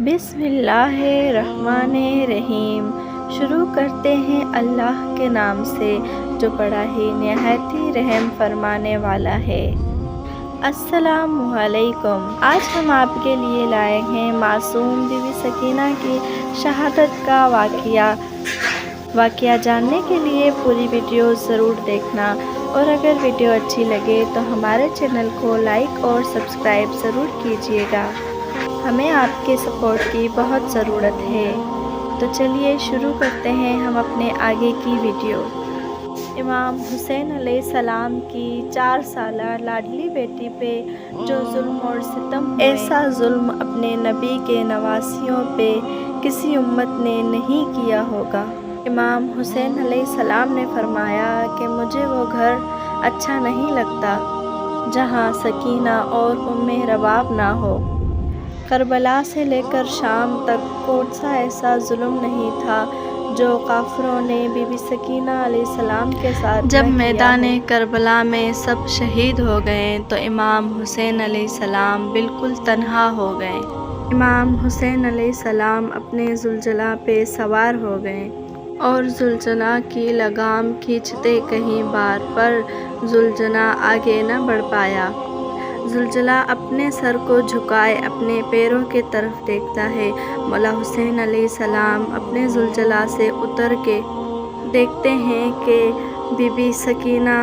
بسم اللہ الرحمن الرحیم۔ شروع کرتے ہیں اللہ کے نام سے جو بڑا ہی نہایت ہی رحم فرمانے والا ہے۔ السلام علیکم۔ آج ہم آپ کے لیے لائے ہیں معصوم بی بی سکینہ کی شہادت کا واقعہ جاننے کے لیے پوری ویڈیو ضرور دیکھنا، اور اگر ویڈیو اچھی لگے تو ہمارے چینل کو لائک اور سبسکرائب ضرور کیجیے گا، ہمیں آپ کے سپورٹ کی بہت ضرورت ہے۔ تو چلیے شروع کرتے ہیں ہم اپنے آگے کی ویڈیو۔ امام حسین علیہ السلام کی 4 سالہ لاڈلی بیٹی پہ جو ظلم اور ستم ہوئے، ایسا ظلم اپنے نبی کے نواسیوں پہ کسی امت نے نہیں کیا ہوگا۔ امام حسین علیہ السلام نے فرمایا کہ مجھے وہ گھر اچھا نہیں لگتا جہاں سکینہ اور رباب نہ ہو۔ کربلا سے لے کر شام تک کون سا ایسا ظلم نہیں تھا جو کافروں نے بی بی سکینہ علیہ السلام کے ساتھ جب میدان کربلا میں سب شہید ہو گئے تو امام حسین علیہ السلام بالکل تنہا ہو گئے۔ امام حسین علیہ السلام اپنے زلجلہ پہ سوار ہو گئے اور زلجلہ کی لگام کھینچتے کہیں بار پر زلجلہ آگے نہ بڑھ پایا۔ زلجلہ اپنے سر کو جھکائے اپنے پیروں کی طرف دیکھتا ہے۔ مولا حسین علیہ السلام اپنے زلجلہ سے اتر کے دیکھتے ہیں کہ بی بی سکینہ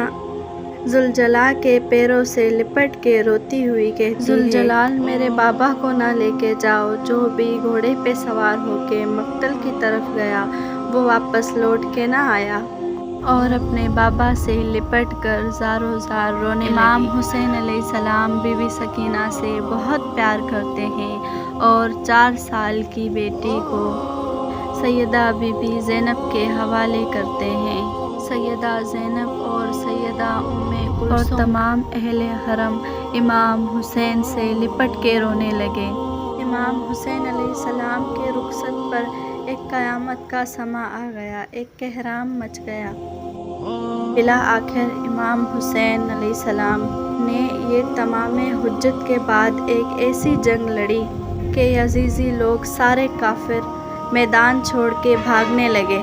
زلجلہ کے پیروں سے لپٹ کے روتی ہوئی کہتی ہے، زلجلال میرے بابا کو نہ لے کے جاؤ۔ جو بھی گھوڑے پہ سوار ہو کے مقتل کی طرف گیا وہ واپس لوٹ کے نہ آیا اور اپنے بابا سے لپٹ کر زاروں زار رونے لگی۔ امام حسین علیہ السلام بی بی سکینہ سے بہت پیار کرتے ہیں اور 4 سال کی بیٹی کو سیدہ بی بی زینب کے حوالے کرتے ہیں۔ سیدہ زینب اور سیدہ کلثوم اور تمام اہل حرم امام حسین سے لپٹ کے رونے لگے۔ امام حسین علیہ السلام کے رخصت پر ایک قیامت کا سماں آ گیا، ایک کہرام مچ گیا۔ بالآخر امام حسین علیہ السلام نے یہ تمام حجت کے بعد ایک ایسی جنگ لڑی کہ یزیدی لوگ سارے کافر میدان چھوڑ کے بھاگنے لگے،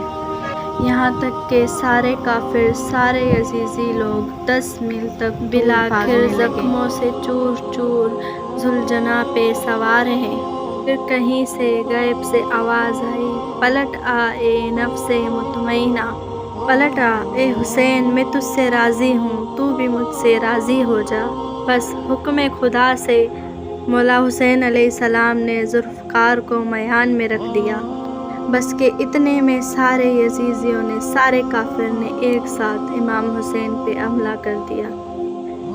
یہاں تک کہ سارے کافر سارے یزیدی لوگ 10 میل تک بالآخر زخموں سے چور چور زلجلہ پہ سوار ہیں۔ پھر کہیں سے غیب سے آواز آئی، پلٹ آ اے نفس مطمئنہ، پلٹ آ اے حسین، میں تجھ سے راضی ہوں، تو بھی مجھ سے راضی ہو جا۔ بس حکم خدا سے مولا حسین علیہ السلام نے ذوالفقار کو میدان میں رکھ دیا۔ بس کہ اتنے میں سارے یزیدیوں نے، سارے کافر نے ایک ساتھ امام حسین پہ حملہ کر دیا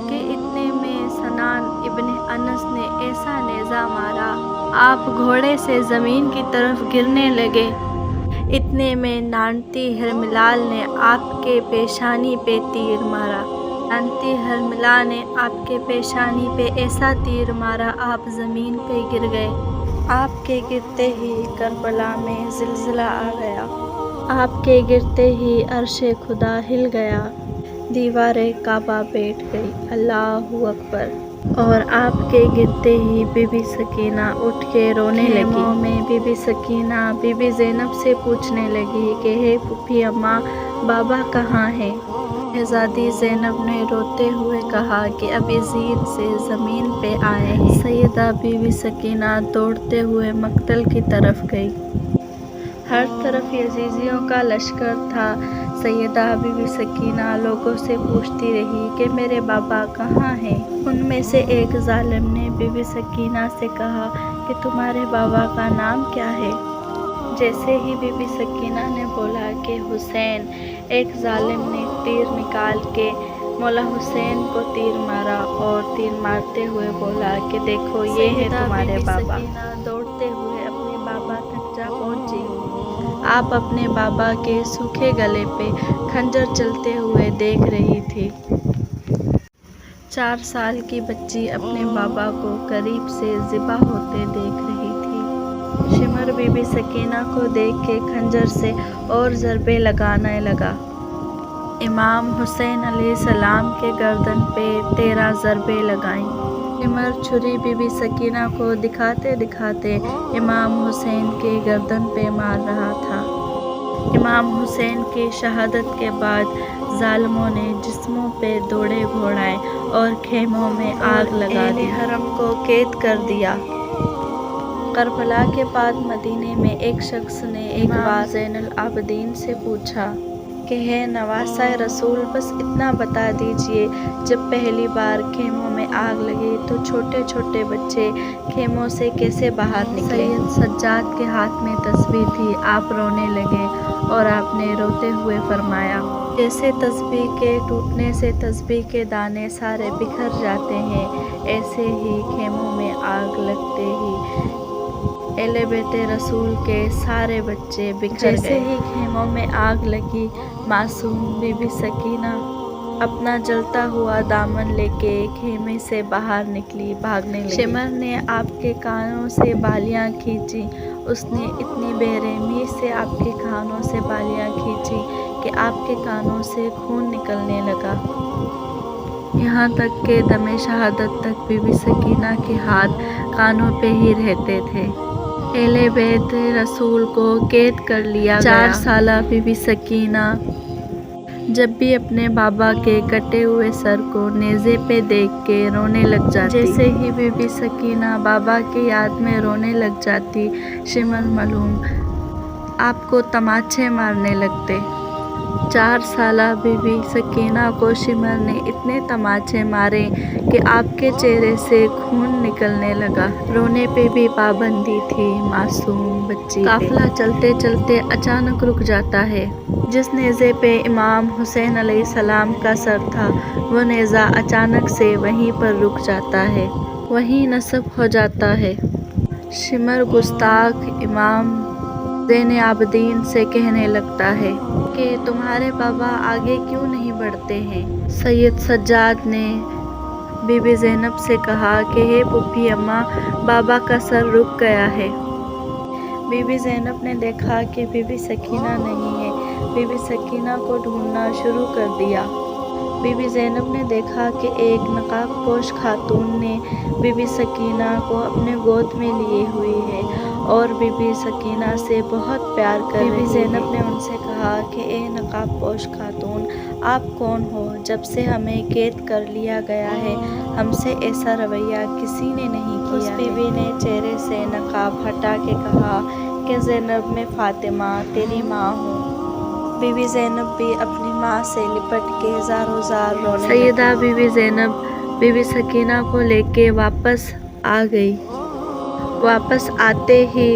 کہ اتنے میں سنان ابن انس نے ایسا نیزہ مارا آپ گھوڑے سے زمین کی طرف گرنے لگے۔ اتنے میں نانتی ہرملال نے آپ کے پیشانی پہ تیر مارا۔ نانتی ہرملال نے آپ کے پیشانی پہ ایسا تیر مارا آپ زمین پہ گر گئے۔ آپ کے گرتے ہی کربلا میں زلزلہ آ گیا، آپ کے گرتے ہی عرش خدا ہل گیا، دیوار کعبہ بیٹھ گئی، اللہ اکبر۔ اور آپ کے گرتے ہی بی بی سکینہ اٹھ کے رونے لگی۔ خیموں میں بی بی سکینہ بی بی زینب سے پوچھنے لگی کہ ہے پھوپھی اماں، بابا کہاں ہیں؟ شہزادی زینب نے روتے ہوئے کہا کہ اب یزید سے زمین پہ آئے ہیں۔ سیدہ بی بی سکینہ دوڑتے ہوئے مقتل کی طرف گئی۔ ہر طرف یزیدیوں کا لشکر تھا۔ سیدہ بی بی سکینہ لوگوں سے پوچھتی رہی کہ میرے بابا کہاں ہیں؟ ان میں سے ایک ظالم نے بی بی سکینہ سے کہا کہ تمہارے بابا کا نام کیا ہے؟ جیسے ہی بی بی سکینہ نے بولا کہ حسین، ایک ظالم نے تیر نکال کے مولا حسین کو تیر مارا اور تیر مارتے ہوئے بولا کہ دیکھو یہ ہے تمہارے بابا۔ سیدہ دوڑتے ہوئے اپنے بابا تک جا پہنچی۔ آپ اپنے بابا کے سوکھے گلے پہ خنجر چلتے ہوئے دیکھ رہی تھی۔ 4 سال کی بچی اپنے بابا کو قریب سے ذبح ہوتے دیکھ رہی تھی۔ شمر بی بی سکینہ کو دیکھ کے خنجر سے اور ضربیں لگانے لگا۔ امام حسین علیہ السلام کے گردن پہ 13 ضربیں لگائیں۔ शिमर छुरी बीबी सकीना को दिखाते दिखाते इमाम हुसैन के गर्दन पे मार रहा था। इमाम हुसैन की शहादत के बाद जालिमों ने जिस्मों पे दौड़े घोड़ाए और खेमों में आग लगा दी, हरम को कैद कर दिया। करबला के बाद मदीने में एक शख्स ने एक बार ज़ैनुल आबिदीन से पूछा कि है नवासा रसूल, बस इतना बता दीजिए, जब पहली बार खेमों में आग लगी तो छोटे छोटे बच्चे खेमों से कैसे बाहर निकले? सैयद सज्जाद के हाथ में तस्बीह थी, आप रोने लगे और आपने रोते हुए फरमाया, जैसे तस्बीह के टूटने से तस्बीह के दाने सारे बिखर जाते हैं, ऐसे ही खेमों में आग लगते ही एले बेटे रसूल के सारे बच्चे बिखर गए। जैसे ही खेमों में आग लगी, मासूम बीबी सकीना अपना जलता हुआ दामन लेके खेमे से बाहर निकली, भागने लगी। शिमर ने आपके कानों से बालियां खींची, उसने इतनी बेरहमी से आपके कानों से बालियां खींची कि आपके कानों से खून निकलने लगा। यहाँ तक कि दमे शहादत तक बीबी सकीना के हाथ कानों पे ही रहते थे। एले बैत रसूल को कैद कर लिया गया। 4 साला बीबी सकीना जब भी अपने बाबा के कटे हुए सर को नेज़े पे देख के रोने लग जाती। जैसे ही बीबी सकीना बाबा की याद में रोने लग जाती, शिमर मलूम आपको तमाचे मारने लगते। 4 साला बीबी सकीना को शिमर ने इतने तमाचे मारे कि आपके चेहरे से खून निकलने लगा। रोने पे भी पाबंदी थी मासूम बच्ची। काफिला चलते चलते अचानक रुक जाता है। जिस नेज़े पे इमाम हुसैन अलैहिस्सलाम का सर था, वो नेज़ा अचानक से वहीं पर रुक जाता है, वहीं नस्ब हो जाता है। शिमर गुस्ताख इमाम ज़ैन आबिदीन से कहने लगता है कि तुम्हारे बाबा आगे क्यों नहीं बढ़ते हैं? सैयद सज्जाद ने बीबी ज़ैनब से कहा कि हे पुप्पी अम्मा, बाबा का सर रुक गया है। बीबी ज़ैनब ने देखा कि बीबी सकीना नहीं है, बीबी सकीना को ढूंढना शुरू कर दिया। बीबी ज़ैनब ने देखा कि एक नकाब पोश खातून ने बीबी सकीना को अपने गोद में लिए हुई है और बीबी सकीना से बहुत प्यार कर रही है। बीबी ज़ैनब ने उनसे कहा कि ए नकाब पोश खातून, आप कौन हो? जब से हमें कैद कर लिया गया है, हमसे ऐसा रवैया किसी ने नहीं किया। उस बीबी ने चेहरे से नकाब हटा के कहा कि ज़ैनब, मैं फ़ातिमा तेरी माँ हूँ। बीबी ज़ैनब भी अपनी माँ से लिपट के ज़ारों ज़ार रोने लगी। सैयदा बीबी ज़ैनब बीबी सकीना को लेके वापस आ गई। वापस आते ही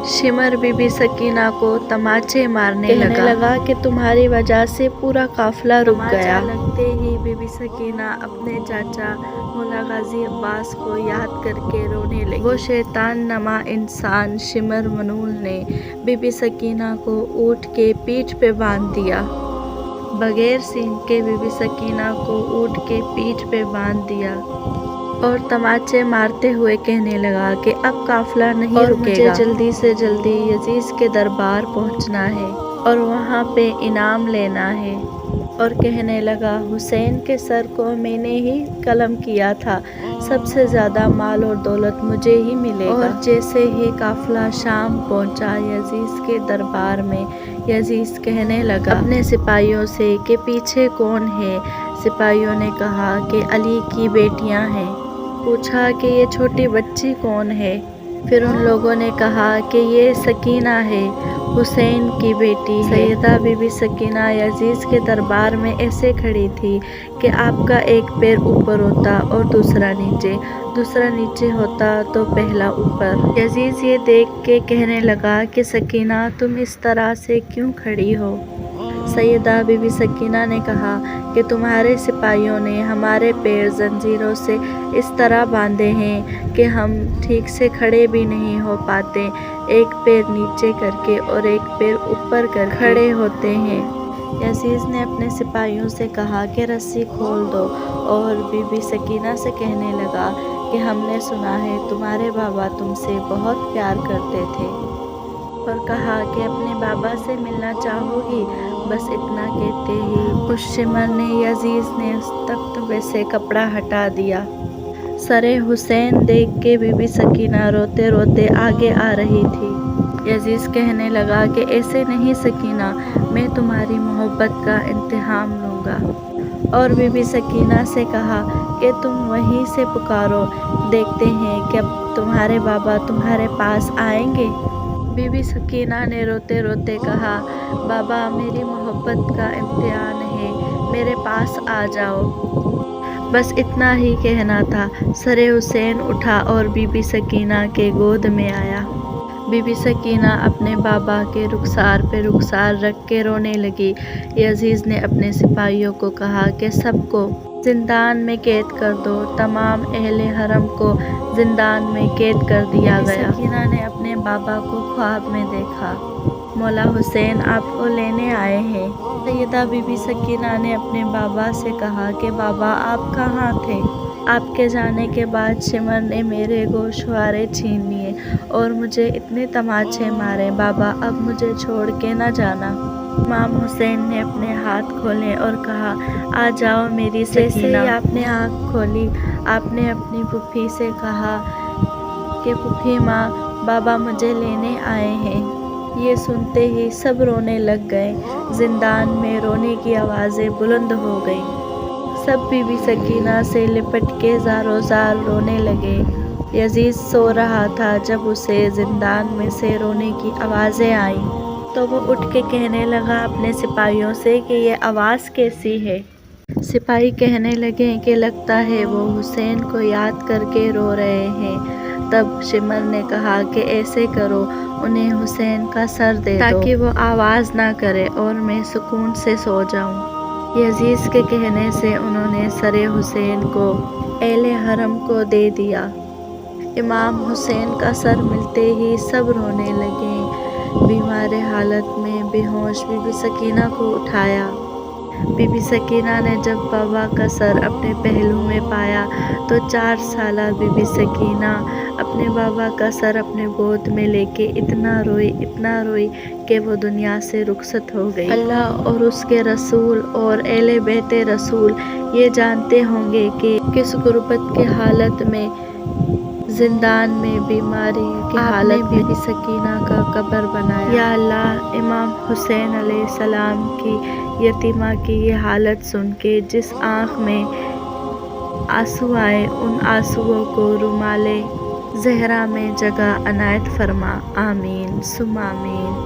शिमर बीबी सकीना को तमाचे मारने लगा कि तुम्हारी वजह से पूरा काफिला रुक गया। लगते ही बीबी सकीना अपने चाचा मौला गाजी अब्बास को याद करके रोने लगी। वो शैतान नमा इंसान शिमर मनूल ने बीबी सकीना को ऊँट के पीठ पे बांध दिया। बगैर सींग के बीबी सकीना को ऊँट के पीठ पे बांध दिया और तमाचे मारते हुए कहने लगा कि अब काफिला नहीं रुकेगा, मुझे जल्दी से जल्दी यजीज के दरबार पहुंचना है और वहां पे इनाम लेना है। और कहने लगा, हुसैन के सर को मैंने ही कलम किया था, सबसे ज़्यादा माल और दौलत मुझे ही मिलेगा। और जैसे ही काफिला शाम पहुंचा यजीज के दरबार में, यजीज कहने लगा अपने सिपाहियों से कि पीछे कौन है? सिपाहियों ने कहा कि अली की बेटियां हैं। पूछा कि ये छोटी बच्ची कौन है? फिर उन लोगों ने कहा कि ये सकीना है, हुसैन की बेटी। सैयदा बीबी सकीना यजीज के दरबार में ऐसे खड़ी थी कि आपका एक पैर ऊपर होता और दूसरा नीचे, दूसरा नीचे होता तो पहला ऊपर। यजीज ये देख के कहने लगा कि सकीना, तुम इस तरह से क्यों खड़ी हो? सैयदा बीबी सकीना ने कहा कि तुम्हारे सिपाहियों ने हमारे पैर जंजीरों से इस तरह बांधे हैं कि हम ठीक से खड़े भी नहीं हो पाते, एक पैर नीचे करके और एक पैर ऊपर कर खड़े होते हैं। यजीज ने अपने सिपाहियों से कहा कि रस्सी खोल दो और बीबी सकीना से कहने लगा कि हमने सुना है तुम्हारे बाबा तुमसे बहुत प्यार करते थे, और कहा कि अपने बाबा से मिलना चाहोगी? बस इतना कहते ही उस शिमर ने यजीज ने उस तख्त पे से कपड़ा हटा दिया। सरे हुसैन देख के बीबी सकीना रोते रोते आगे आ रही थी। यजीज कहने लगा कि ऐसे नहीं सकीना, मैं तुम्हारी मोहब्बत का इम्तिहान लूँगा। और बीबी सकीना से कहा कि तुम वहीं से पुकारो, देखते हैं कि तुम्हारे बाबा तुम्हारे पास आएंगे। बीबी सकीना ने रोते रोते कहा, बाबा मेरी मोहब्बत का इम्तिहान है, मेरे पास आ जाओ। बस इतना ही कहना था। सरे हुसैन उठा और बीबी सकीना के गोद में आया। बीबी सकीना अपने बाबा के रुखसार पे रुखसार रख के रोने लगी। यजीज ने अपने सिपाहियों को कहा कि सबको जिंदान में कैद कर दो। तमाम अहले हरम को जिंदान में कैद कर दिया गया। सकीना ने अपने बाबा को ख्वाब में देखा। मौला हुसैन आपको लेने आए हैं। सैयदा बीबी सकीना ने अपने बाबा से कहा कि बाबा आप कहाँ थे? आपके जाने के बाद शिमर ने मेरे गोशवारे छीन लिए और मुझे इतने तमाचे मारे। बाबा अब मुझे छोड़ के न जाना। इमाम हुसैन ने अपने हाथ खोले और कहा, आ जाओ मेरी सकीना। जैसे ही आपने आँख खोली, आपने अपनी फूफी से कहा कि फूफी माँ, बाबा मुझे लेने आए हैं। ये सुनते ही सब रोने लग गए। जिंदान में रोने की आवाज़ें बुलंद हो गईं। सब बीबी सकीना से लिपट के ज़ारो ज़ार रोने लगे। यजीज सो रहा था जब उसे जिंदान में से रोने की आवाज़ें आईं, तो वो उठ के कहने लगा अपने सिपाहियों से कि ये आवाज़ कैसी है। सिपाही कहने लगे कि लगता है वो हुसैन को याद करके रो रहे हैं। तब शिमर ने कहा कि ऐसे करो, उन्हें हुसैन का सर दे दो ताकि वो आवाज़ ना करे और मैं सुकून से सो जाऊं। यजीज के कहने से उन्होंने सरे हुसैन को अहले हरम को दे दिया। इमाम हुसैन का सर मिलते ही सब रोने लगे। बीमार हालत में बेहोश बीबी सकीना को उठाया। बीबी सकीना ने जब बाबा का सर अपने पहलू में पाया तो 4 साला बीबी सकीना अपने बाबा का सर अपने गोद में लेके इतना रोई कि वो दुनिया से रुखसत हो गई। अल्लाह और उसके रसूल और अहले बैते रसूल ये जानते होंगे कि किस गुर्बत की हालत में, जिंदान में, बीमारी की हालत में बीबी सकीना का कब्र बनाया। या अल्लाह, इमाम हुसैन अलैहिस्सलाम की यतीमा की ये हालत सुन के जिस आँख में आंसू आए, उन आंसुओं को रुमाले ज़हरा में जगह अनायत फरमा। आमीन सुम्मा आमीन।